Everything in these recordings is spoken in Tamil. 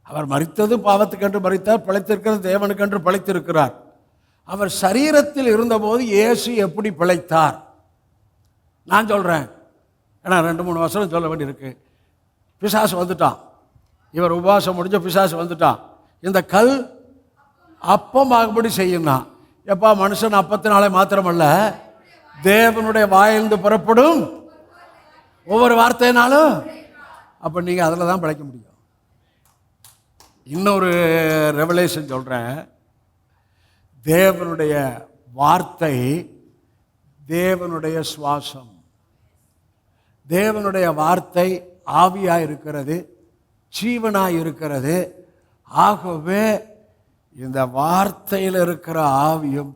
அவர் மரித்தது பாவத்துக்கென்று மரித்தார், பிழைத்திருக்கிறது தேவனுக்கென்று பிழைத்திருக்கிறார். அவர் சரீரத்தில் இருந்தபோது இயேசு எப்படி பிழைத்தார்? நான் சொல்கிறேன், ஏன்னா 2-3 வசனம் சொல்ல வேண்டியிருக்கு. பிசாசு வந்துட்டான், இவர் உபவாசம் முடிஞ்ச பிசாசு வந்துட்டான். இந்த கல் அப்பமாகும்படி செய்யணும். எப்பா, மனுஷன் அப்பத்தினாலே மாத்திரமல்ல, தேவனுடைய வாயிலிருந்து புறப்படும் ஒவ்வொரு வார்த்தையினாலும். அப்போ நீங்கள் அதில் தான் பிழைக்க முடியும். இன்னொரு ரெவலேஷன் சொல்கிறேன். தேவனுடைய வார்த்தை தேவனுடைய சுவாசம். தேவனுடைய வார்த்தை ஆவியாக இருக்கிறது, ஜீவனாக இருக்கிறது. ஆகவே இந்த வார்த்தையில் இருக்கிற ஆவியும்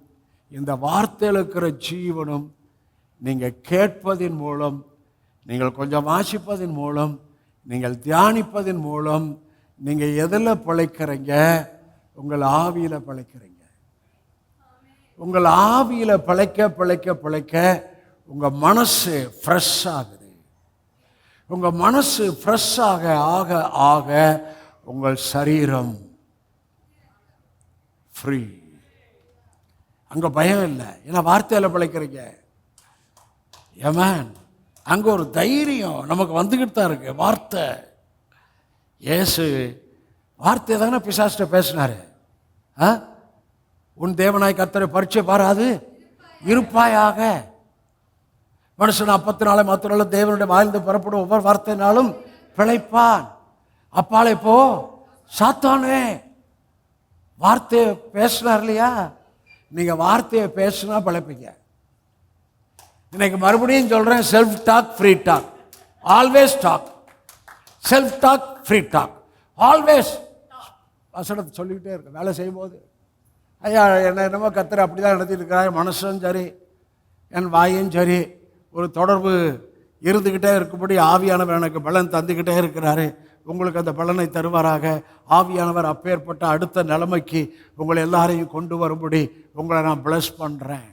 இந்த வார்த்தையில் இருக்கிற ஜீவனும் நீங்கள் கேட்பதின் மூலம், நீங்கள் கொஞ்சம் வாசிப்பதின் மூலம், நீங்கள் தியானிப்பதின் மூலம் நீங்கள் எதில் பிழைக்கிறீங்க? உங்கள் ஆவியில் பிழைக்கிறீங்க. உங்கள் ஆவியில் பிழைக்க பிழைக்க பிழைக்க உங்கள் மனசு ஃப்ரெஷ் ஆகுது. உங்கள் மனசு ஃப்ரெஷ் ஆக ஆக ஆக உங்கள் சரீரம் ஃப்ரீ. அங்கே பயம் இல்லை, ஏன்னா வார்த்தையில் பிழைக்கிறீங்க. ஏமேன், அங்கே ஒரு தைரியம் நமக்கு வந்துக்கிட்டு தான் இருக்கு. வார்த்தை, இயேசு வார்த்தை தானே பிசாசிட்ட பேசினாரு. உன் தேவனாய் கர்த்தரை பரீட்சை பாராது இருப்பாயாக. மனுஷன் அப்பத்தினாலே மாத்திரமல்ல, தேவனுடைய வாயிலிருந்து புறப்படும் ஒவ்வொரு வார்த்தையினாலும் பிழைப்பான். அப்பாலே போ சாத்தானே. வார்த்தையை பேசினார் இல்லையா? நீங்கள் வார்த்தையை பேசினா பிழைப்பீங்க. இன்னைக்கு மறுபடியும் சொல்கிறேன், self talk free talk. Always talk. Self talk free talk. Always வசனத்தை சொல்லிக்கிட்டே இருக்கு. வேலை செய்யும்போது, ஐயா என்னமோ கர்த்தர் அப்படி தான் நடத்திட்டு இருக்கிறார், மனசும் சரி என் வாயும் சரி ஒரு தொடர்பு இருந்துக்கிட்டே இருக்கும்படி ஆவியானவர் எனக்கு பலன் தந்துக்கிட்டே இருக்கிறாரு. உங்களுக்கு அந்த பலனை தருவாராக. ஆவியானவர் அப்பேற்பட்ட அடுத்த நிலைமைக்கு உங்களை எல்லாரையும் கொண்டு வரும்படி உங்களை நான் பிளஸ் பண்ணுறேன்.